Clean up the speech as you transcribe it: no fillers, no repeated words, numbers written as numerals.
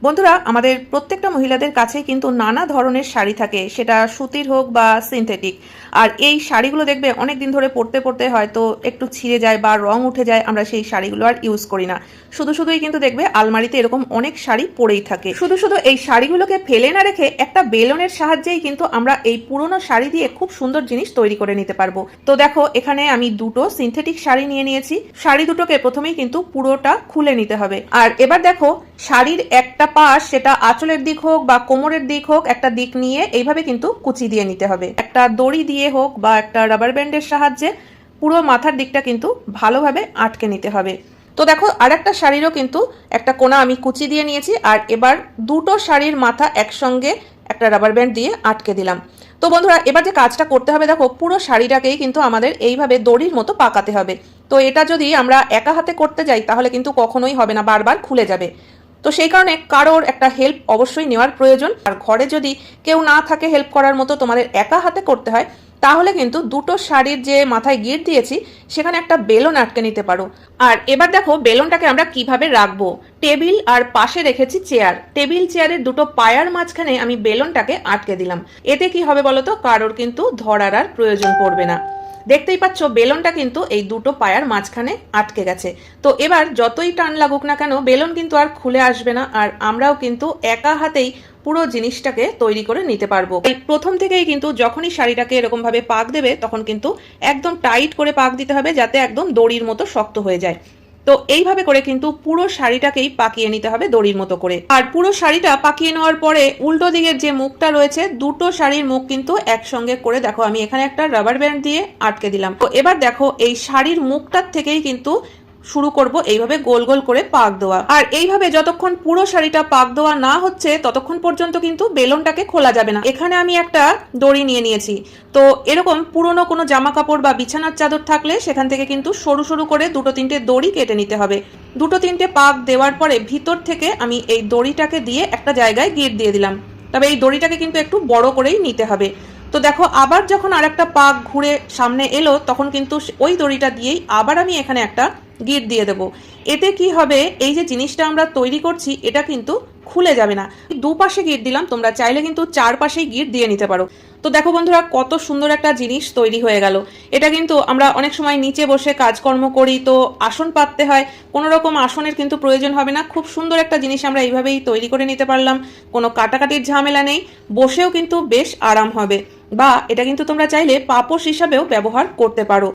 বন্ধুরা, আমাদের প্রত্যেকটা মহিলাদের কাছে কিন্তু নানা ধরনের শাড়ি থাকে, সেটা সুতির হোক বা সিনথেটিক। আর এই শাড়িগুলো দেখবে অনেক দিন ধরে পরতে পরতে হয়তো একটু ছিঁড়ে যায় বা রং উঠে যায়, আমরা সেই শাড়িগুলো আর ইউজ করি না। শুধুই কিন্তু দেখবে আলমারিতে এরকম অনেক শাড়ি পরেই থাকে। শুধু এই শাড়িগুলোকে ফেলে না রেখে একটা বেলনের সাহায্যেই কিন্তু আমরা এই পুরনো শাড়ি দিয়ে খুব সুন্দর জিনিস তৈরি করে নিতে পারবো। তো দেখো, এখানে আমি দুটো সিনথেটিক শাড়ি নিয়ে নিয়েছি। শাড়ি দুটোকে প্রথমেই কিন্তু পুরোটা খুলে নিতে হবে। আর এবার দেখো, শাড়ির একটা পাশ, সেটা আঁচলের দিক হোক বা কোমরের দিক হোক, একটা দিক নিয়ে এইভাবে কিন্তু কুচি দিয়ে নিতে হবে। একটা দড়ি দিয়ে হোক বা একটা রাবার ব্যান্ডের সাহায্যে পুরো মাথার দিকটা কিন্তু ভালোভাবে আটকে নিতে হবে। তো দেখো, আর একটা শাড়িরও কিন্তু একটা কোনা আমি কুচি দিয়ে নিয়েছি। আর এবার দুটো শাড়ির মাথা একসঙ্গে একটা রাবার ব্যান্ড দিয়ে আটকে দিলাম। তো বন্ধুরা, এবার যে কাজটা করতে হবে, দেখো পুরো শাড়িটাকেই কিন্তু আমাদের এইভাবে দড়ির মতো পাকাতে হবে। তো এটা যদি আমরা একা হাতে করতে যাই তাহলে কিন্তু কখনোই হবে না, বারবার খুলে যাবে। তো সেই কারণে কারোর একটা হেল্প অবশ্যই নেওয়ার প্রয়োজন। আর ঘরে যদি কেউ না থাকে হেল্প করার মতো, তোমাদের একা হাতে করতে হয়, তাহলে কিন্তু দুটো শাড়ির যে মাথায় গিঁট দিয়েছি সেখানে একটা বেলন আটকে নিতে পারো। আর এবার দেখো, বেলনটাকে আমরা কিভাবে রাখবো। টেবিল আর পাশে রেখেছি চেয়ার, টেবিল চেয়ারের দুটো পায়ার মাঝখানে আমি বেলনটাকে আটকে দিলাম। এতে কি হবে বলো তো, কারোর কিন্তু ধরার আর প্রয়োজন পড়বে না। দেখতেই পাচ্ছ, বেলনটা কিন্তু এই দুটো পায়ার মাঝখানে আটকে গেছে। তো এবার যতই টান লাগুক না কেন, বেলন কিন্তু আর খুলে আসবে না। আর আমরাও কিন্তু একা হাতেই পুরো জিনিসটাকে তৈরি করে নিতে পারবো। এই প্রথম থেকেই কিন্তু যখনই শাড়িটাকে এরকম ভাবে পাক দেবে, তখন কিন্তু একদম টাইট করে পাক দিতে হবে, যাতে একদম দড়ির মতো শক্ত হয়ে যায়। তো এইভাবে করে কিন্তু পুরো শাড়িটাকেই পাকিয়ে নিতে হবে দড়ির মতো করে। আর পুরো শাড়িটা পাকিয়ে নেওয়ার পরে উল্টো দিকের যে মুখটা রয়েছে, দুটো শাড়ির মুখ কিন্তু একসঙ্গে করে দেখো আমি এখানে একটা রাবার ব্যান্ড দিয়ে আটকে দিলাম। তো এবার দেখো, এই শাড়ির মুখটার থেকেই কিন্তু শুরু করব এইভাবে গোল গোল করে পাক দেওয়া। আর এইভাবে যতক্ষণ পুরো শাড়িটা পাক দেওয়া না হচ্ছে, ততক্ষণ পর্যন্ত কিন্তু বেলনটাকে খোলা যাবে না। এখানে আমি একটা দড়ি নিয়ে নিয়েছি। তো এরকম পুরনো কোনো জামা কাপড় বা বিছানার চাদর থাকলে সেখান থেকে কিন্তু সরু সরু করে দুটো তিনটে দড়ি কেটে নিতে হবে। দুটো তিনটে পাক দেওয়ার পরে ভিতর থেকে আমি এই দড়িটাকে দিয়ে একটা জায়গায় গিঁট দিয়ে দিলাম। তবে এই দড়িটাকে কিন্তু একটু বড় করেই নিতে হবে। তো দেখো, আবার যখন আরেকটা পাক ঘুরে সামনে এলো, তখন কিন্তু ওই দড়িটা দিয়েই আবার আমি এখানে একটা গিঁট দিয়ে দেবো। এতে কি হবে, এই যে জিনিসটা আমরা তৈরি করছি এটা কিন্তু খুলে যাবে না। দুপাশে গিঁট দিলাম, তোমরা চাইলে কিন্তু চারপাশেই গিঁট দিয়ে নিতে পারো। তো দেখো বন্ধুরা, কত সুন্দর একটা জিনিস তৈরি হয়ে গেল। এটা কিন্তু আমরা অনেক সময় নিচে বসে কাজকর্ম করি, তো আসন পাততে হয়, কোনো রকম আসনের কিন্তু প্রয়োজন হবে না। খুব সুন্দর একটা জিনিস আমরা এইভাবেই তৈরি করে নিতে পারলাম। কোনো কাটাকাটির ঝামেলা নেই, বসেও কিন্তু বেশ আরাম হবে। বা এটা কিন্তু তোমরা চাইলে পাপোশ হিসাবেও ব্যবহার করতে পারো।